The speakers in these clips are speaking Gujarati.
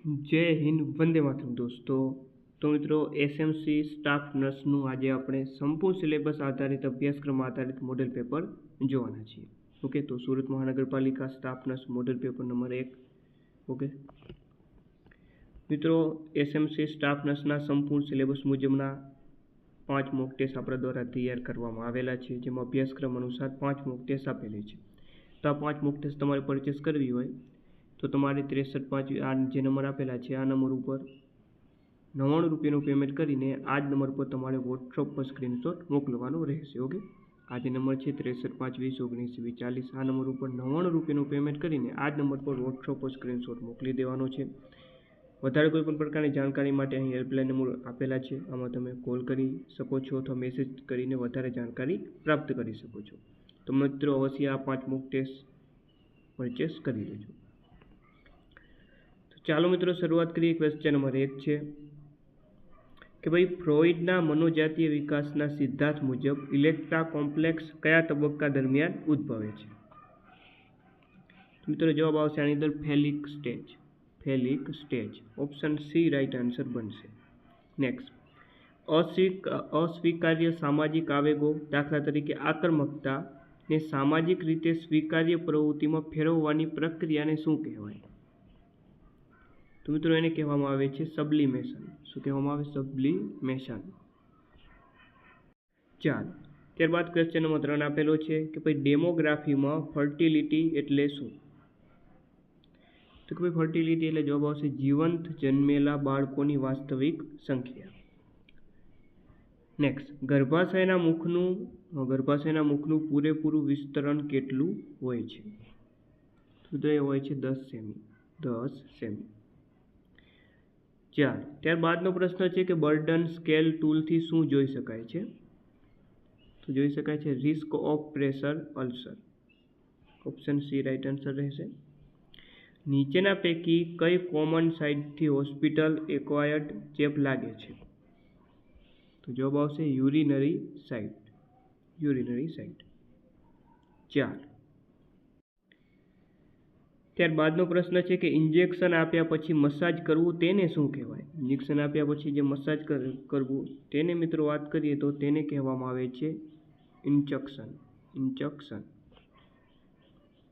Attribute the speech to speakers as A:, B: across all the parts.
A: જય હિન્દ, વંદે માતરમ દોસ્તો. તો મિત્રો, એસએમસી સ્ટાફ નર્સનું આજે આપણે સંપૂર્ણ સિલેબસ આધારિત અભ્યાસક્રમ આધારિત મોડેલ પેપર જોવાના છીએ. ઓકે, તો સુરત મહાનગરપાલિકા staff nurse model paper number 1. Okay મિત્રો, એસએમસી સ્ટાફ નર્સના સંપૂર્ણ સિલેબસ મુજબના 5 મોક ટેસ્ટ આપણા દ્વારા તૈયાર કરવામાં આવેલા છે, જેમાં અભ્યાસક્રમ અનુસાર 5 મોક ટેસ્ટ આપેલી છે. તો આ 5 મોક ટેસ્ટ તમારે પરચેસ કરવી હોય તો તમારે 63 આ જે નંબર આપેલા છે આ નંબર ઉપર 99 રૂપિયાનું પેમેન્ટ કરીને આ જ નંબર પર તમારે વોટ્સઅપ પર સ્ક્રીનશોટ મોકલવાનો રહેશે. ઓકે, આ જે નંબર છે 63 5 20 19 20 40, આ નંબર ઉપર 99 રૂપિયાનું પેમેન્ટ કરીને આ જ નંબર પર વોટ્સઅપ પર સ્ક્રીનશોટ મોકલી દેવાનો છે. વધારે કોઈ પણ પ્રકારની જાણકારી માટે અહીં હેલ્પલાઇન નંબર આપેલા છે, આમાં તમે કોલ કરી શકો છો અથવા મેસેજ કરીને વધારે જાણકારી પ્રાપ્ત કરી શકો છો. તો મિત્રો, અવશ્ય આ 5 મોક ટેસ્ટ પરચેસ કરી લેજો. ચાલો મિત્રો, શરૂઆત કરીએ. ક્વેશ્ચન નંબર 1 છે કે ભાઈ, ફ્રોઇડના મનોજાતીય વિકાસના સિદ્ધાંત મુજબ ઇલેક્ટ્રા કોમ્પ્લેક્સ કયા તબક્કા દરમિયાન ઉદ્ભવે છે? મિત્રો, જવાબ આવશે આની અંદર phallic stage. Phallic stage, option C right answer બનશે. નેક્સ્ટ, અસ્વીકાર્ય સામાજિક આવેગો, દાખલા તરીકે આક્રમકતા, ને સામાજિક રીતે સ્વીકાર્ય પ્રવૃત્તિમાં ફેરવવાની પ્રક્રિયાને શું કહેવાય? તો મિત્રો, એને કહેવામાં આવે છે સબ્લિમેશન. શું કહેવામાં આવે? સબ્લિમેશન. ચાલો, ત્યારબાદ ક્વેશ્ચન નંબર 3 આપેલો છે કે ભાઈ, ડેમોગ્રાફીમાં ફર્ટિલિટી એટલે શું? તો કે ભાઈ, ફર્ટિલિટી એટલે જવાબ આવશે જીવંત જન્મેલા બાળકોની વાસ્તવિક સંખ્યા. નેક્સ્ટ, ગર્ભાશયના મુખનું પૂરેપૂરું વિસ્તરણ કેટલું હોય છે? તો એ હોય છે 10 સેમી. 10 સેમી. ચાલો, ત્યારબાદનો પ્રશ્ન છે કે બર્ડન સ્કેલ ટૂલથી શું જોઈ શકાય છે? તો જોઈ શકાય છે risk of pressure ulcer. Option C right answer રહેશે. નીચેના પૈકી કઈ કોમન સાઇટથી હોસ્પિટલ એક્વાયર્ડ ચેપ લાગે છે? તો જવાબ આવશે યુરિનરી સાઇટ. Urinary site. ચાલો, ત્યારબાદનો પ્રશ્ન છે કે ઇન્જેક્શન આપ્યા પછી મસાજ કરવું તેને શું કહેવાય? ઇન્જેક્શન આપ્યા પછી જે મસાજ કરવું તેને મિત્રો વાત કરીએ તો તેને કહેવામાં આવે છે ઇન્જેક્શન. ઇન્જેક્શન.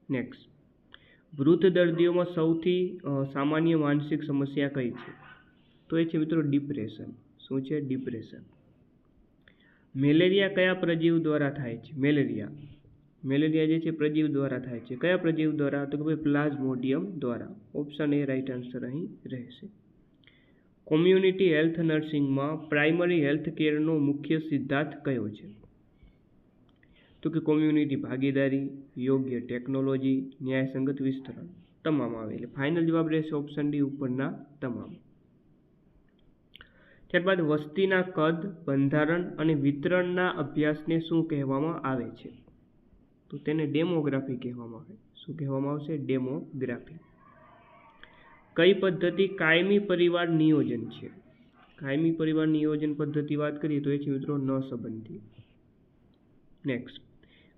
A: નેક્સ્ટ, વૃદ્ધ દર્દીઓમાં સૌથી સામાન્ય માનસિક સમસ્યા કઈ છે? તો એ છે મિત્રો ડિપ્રેશન. શું છે? ડિપ્રેશન. મેલેરિયા કયા પ્રજીવ દ્વારા થાય છે? મેલેરિયા જે છે પ્રજીવ દ્વારા થાય છે. કયા પ્રજીવ દ્વારા? તો કે ભાઈ પ્લાઝ્મોડિયમ દ્વારા. ઓપ્શન એ રાઈટ આન્સર અહીં રહેશે. કોમ્યુનિટી હેલ્થ નર્સિંગમાં પ્રાઇમરી હેલ્થ કેરનો મુખ્ય સિદ્ધાંત કયો છે? તો કે કોમ્યુનિટી ભાગીદારી, યોગ્ય ટેકનોલોજી, ન્યાયસંગત વિસ્તરણ. તમામ આવે એટલે ફાઇનલ જવાબ રહેશે ઓપ્શન ડી ઉપરના તમામ. ત્યારબાદ વસ્તીના કદ, બંધારણ અને વિતરણના અભ્યાસને શું કહેવામાં આવે છે? તો તેને ડેમોગ્રાફી કહેવામાં આવે. શું કહેવામાં આવશે? ડેમોગ્રાફી. કઈ પદ્ધતિ કાયમી પરિવાર નિયોજન છે? કાયમી પરિવાર નિયોજન પદ્ધતિ વાત કરીએ તો એ છે મિત્રો ન સંબંધી. નેક્સ્ટ,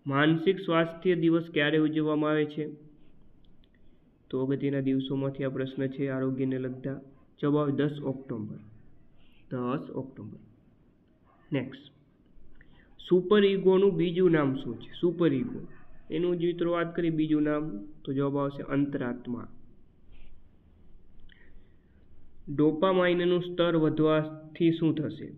A: માનસિક સ્વાસ્થ્ય દિવસ ક્યારે ઉજવવામાં આવે છે? તો અગત્યના દિવસોમાંથી આ પ્રશ્ન છે આરોગ્યને લગતા. જવાબ 10 ઓક્ટોબર. 10 ઓક્ટોબર. નેક્સ્ટ, સુપર ઇગોનું બીજું નામ શું છે? સુપર ઇગો એનું જ મિત્રો વાત કરીએ બીજું નામ તો જવાબ આવશે અંતરાત્મા. ડોપામાઇનનું સ્તર વધવાથી શું થશે?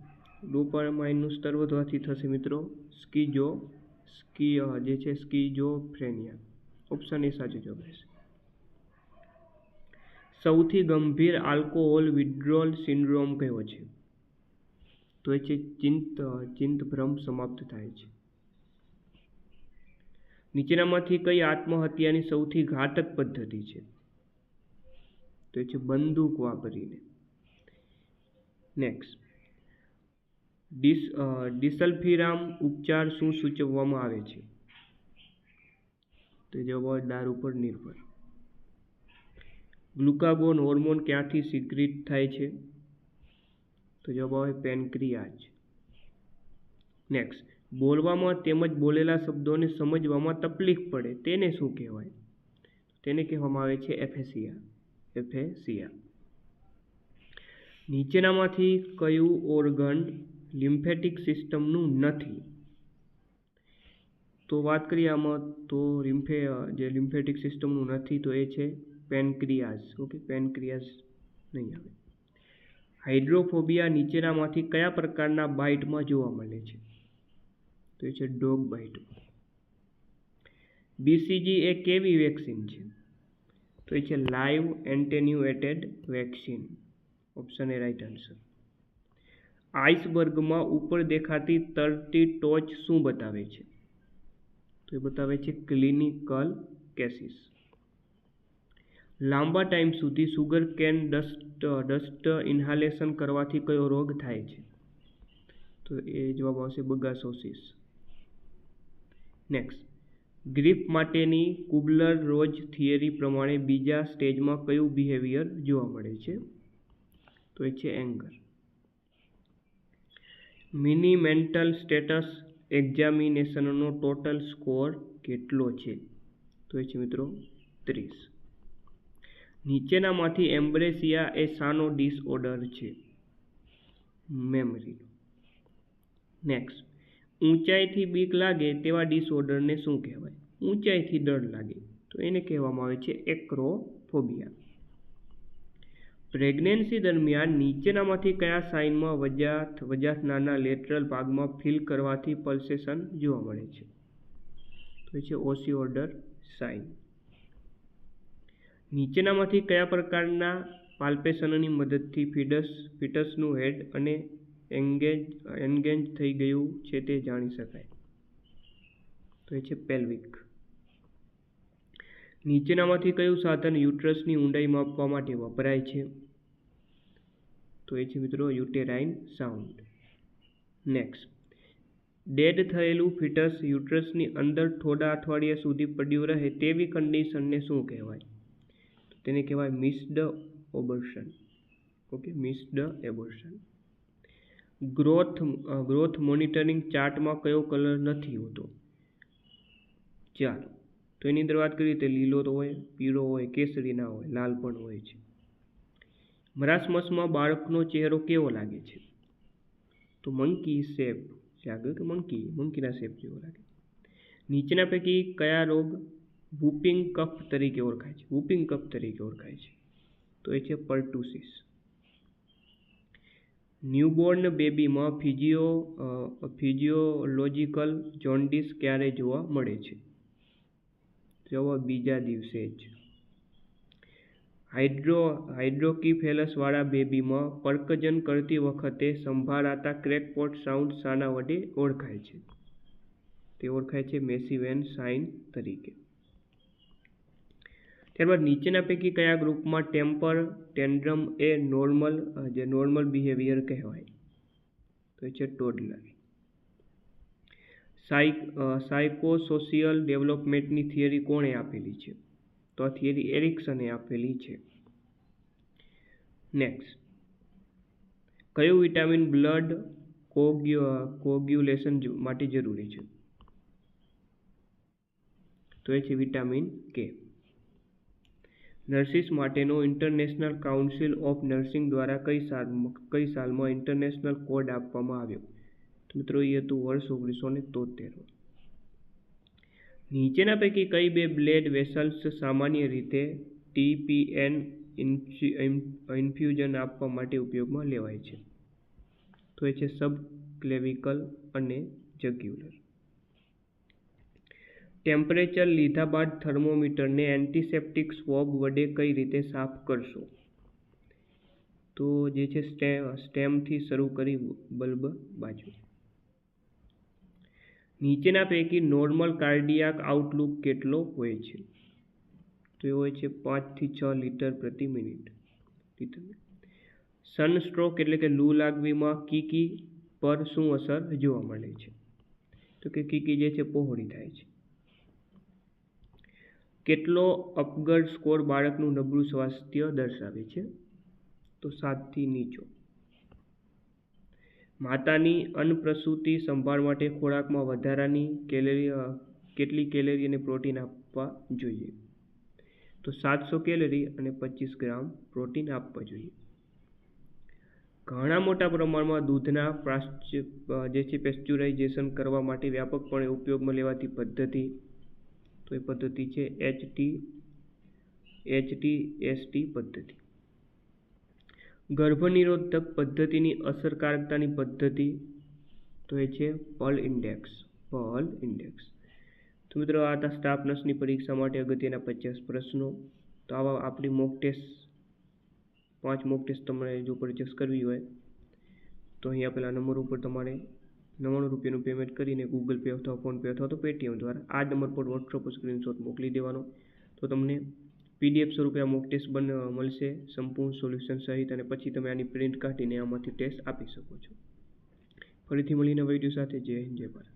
A: ડોપામાઇનનું સ્તર વધવાથી થશે મિત્રો સ્કીઝોફ્રેનિયા. ઓપ્શન એ સાચો જવાબ રહેશે. સૌથી ગંભીર આલ્કોહોલ વિથડ્રોલ સિન્ડ્રોમ કયો છે? તો એ છે ચિંતભ્રમ સમાપ્ત થાય છે. નીચેનામાંથી કઈ આત્મહત્યાની સૌથી ઘાતક પદ્ધતિ છે? તો એ છે બંદૂક વાપરીને. નેક્સ્ટ, ડિસલ્ફીરામ ઉપચાર શું સૂચવવામાં આવે છે? તો જવાબ દારૂ પર નિર્ભર. ગ્લુકાગોન હોર્મોન ક્યાંથી સિક્રિટ થાય છે? તો જવાબ આવે પેનક્રિયાજ. નેક્સ્ટ, બોલવામાં તેમજ બોલેલા શબ્દોને સમજવામાં તકલીફ પડે તેને શું કહેવાય? તેને કહેવામાં આવે છે એફેસિયા. એફેસિયા. નીચેનામાંથી કયું ઓર્ગન લિમ્ફેટિક સિસ્ટમનું નથી? તો વાત કરીએ આમાં તો જે લિમ્ફેટિક સિસ્ટમનું નથી તો એ છે પેનક્રિયાઝ. ઓકે, પેનક્રિયાઝ નહીં આવે. હાઇડ્રોફોબિયા નીચેનામાંથી કયા પ્રકારના બાઇટમાં જોવા મળે છે? તો એ છે ડોગ બાઇટમાં. બીસીજી એ કેવી વેક્સિન છે? તો એ છે live attenuated vaccine. Option A right answer. આઇસબર્ગમાં ઉપર દેખાતી તરતી ટોચ શું બતાવે છે? તો એ બતાવે છે ક્લિનિકલ કેસીસ. લાંબા ટાઈમ સુધી સુગર કેન ડસ્ટ ઇન્હાલેશન કરવાથી કયો રોગ થાય છે? તો એ જવાબ આવશે બગાસોસિસ. નેક્સ્ટ, ગ્રીફ માટેની કુબલર-રોજ થિયરી પ્રમાણે બીજા સ્ટેજમાં કયું બિહેવિયર જોવા મળે છે? તો એ છે એંગર. મિની મેન્ટલ સ્ટેટસ એક્ઝામિનેશનનો ટોટલ સ્કોર કેટલો છે? તો એ છે મિત્રો 30. નીચેનામાંથી એમ્બ્રેસિયા એ શાનો ડિસઓર્ડર છે? મેમરી. નેક્સ્ટ, ઊંચાઈથી બીક લાગે તેવા ડિસઓર્ડરને શું કહેવાય? ઊંચાઈથી ડર લાગે તો એને કહેવામાં આવે છે એક્રોફોબિયા. પ્રેગ્નન્સી દરમિયાન નીચેનામાંથી કયા સાઇનમાં વજાથનાના લેટરલ ભાગમાં ફીલ કરવાથી પલ્સેશન જોવા મળે છે? તો એ છે ઓસિયોડર સાઇન. નીચેનામાંથી કયા પ્રકારના પાલ્પેશનની મદદથી ફીટસનું હેડ અને એન્ગેજ થઈ ગયું છે તે જાણી શકાય? તો એ છે પેલ્વિક. નીચેનામાંથી કયું સાધન યુટ્રસની ઊંડાઈ માપવા માટે વપરાય છે? તો એ છે મિત્રો યુટેરાઇન સાઉન્ડ. નેક્સ્ટ, ડેડ થયેલું ફીટસ યુટ્રસની અંદર થોડા અઠવાડિયા સુધી પડ્યું રહે તેવી કન્ડિશનને શું કહેવાય? તેને કહેવાય missed abortion. Okay, missed abortion. Growth monitoring ચાર્ટમાં કયો કલર નથી હોતો? ચાલો, તો એની અંદર વાત કરીએ તો લીલો તો હોય, પીળો હોય, કેસરી ના હોય, લાલ પણ હોય છે. મરાસમસમાં બાળકનો ચહેરો કેવો લાગે છે? તો મંકી શેપ છે આગળ, કે મંકીના શેપ જેવો લાગે. નીચેના પૈકી કયા રોગ વૂપિંગ કફ તરીકે ઓળખાય છે? વૂપિંગ કફ તરીકે ઓળખાય છે તો એ છે પર્ટુસિસ. ન્યૂબોર્ન બેબીમાં ફિઝિયોલોજિકલ જોન્ડિસ ક્યારે જોવા મળે છે? જવાબ બીજા દિવસે જ. હાઇડ્રોકીફેલસવાળા બેબીમાં પર્કજન કરતી વખતે સંભળાતા ક્રેકપોટ સાઉન્ડ શાના વડે ઓળખાય છે? તે ઓળખાય છે મેસીવેન સાઇન તરીકે. ત્યારબાદ નીચેના પૈકી કયા ગ્રુપમાં ટેમ્પર ટેન્ટ્રમ એ નોર્મલ બિહેવિયર કહેવાય? તો એ છે ટોડલર. સાયકોસોશિયલ ડેવલપમેન્ટની થિયરી કોણે આપેલી છે? તો આ થિયરી એરિક્સને આપેલી છે. નેક્સ્ટ, કયું વિટામિન બ્લડ કોગ્યુલેશન માટે જરૂરી છે? તો એ છે વિટામિન કે. નર્સિસ માટેનો ઇન્ટરનેશનલ કાઉન્સિલ ઓફ નર્સિંગ દ્વારા કઈ સાલમાં ઇન્ટરનેશનલ કોડ આપવામાં આવ્યો? તો મિત્રો એ હતું વર્ષ 1973. નીચેના પૈકી કઈ બે બ્લડ વેસલ્સ સામાન્ય રીતે TPN ઇન્ફ્યુઝન આપવા માટે ઉપયોગમાં લેવાય છે? તો એ છે સબક્લેવિકલ અને જગ્યુલર. ટેમ્પરેચર લીધા બાદ થર્મોમીટરને એન્ટિસેપ્ટિક સ્વોબ વડે કઈ રીતે સાફ કરશો? તો જે છે સ્ટેમથી શરૂ કરી બલ્બ બાજુ. નીચેના પૈકી નોર્મલ કાર્ડિયાક આઉટલુક કેટલો હોય છે? તો એ હોય છે 5 થી 6 લીટર પ્રતિ મિનિટ. સનસ્ટ્રોક એટલે કે લૂ લાગવીમાં કીકી પર શું અસર જોવા મળે છે? તો કે કીકી જે છે પહોળી થાય છે. કેટલો અપગર્ડ સ્કોર બાળકનું નબળું સ્વાસ્થ્ય દર્શાવે છે? તો 7 થી નીચો. માતાની અન્નપ્રસૂતિ સંભાળ માટે ખોરાકમાં વધારાની કેટલી કેલરી અને પ્રોટીન આપવા જોઈએ? તો 700 કેલરી અને 25 ગ્રામ પ્રોટીન આપવા જોઈએ. ઘણા મોટા પ્રમાણમાં દૂધના જે છે પેસ્ચ્યુરાઇઝેશન કરવા માટે વ્યાપકપણે ઉપયોગમાં લેવાતી પદ્ધતિ, તો એ પદ્ધતિ છે HTST પદ્ધતિ. ગર્ભનિરોધક પદ્ધતિની અસરકારકતાની પદ્ધતિ, તો એ છે પલ ઇન્ડેક્સ. તો મિત્રો આ હતા સ્ટાફ નર્સની પરીક્ષા માટે અગત્યના 50 પ્રશ્નો. તો આવા આપણી મોક ટેસ્ટ 5 મોક ટેસ્ટ તમારે જો પરચેસ કરવી હોય તો અહીં આપેલા નંબર ઉપર તમારે 99 રૂપિયાનું પેમેન્ટ કરીને ગૂગલ પે અથવા ફોનપે અથવા તો પેટીએમ દ્વારા આ નંબર પર વોટ્સઅપ પર સ્ક્રીનશોટ મોકલી દેવાનો. તો તમને PDF સ્વરૂપે આ મોક ટેસ્ટ મળશે સંપૂર્ણ સોલ્યુશન સહિત, અને પછી તમે આની પ્રિન્ટ કાઢીને આમાંથી ટેસ્ટ આપી શકો છો. ફરીથી મળીને વિડીયો સાથે. જય હિન્દ, જય ભારત.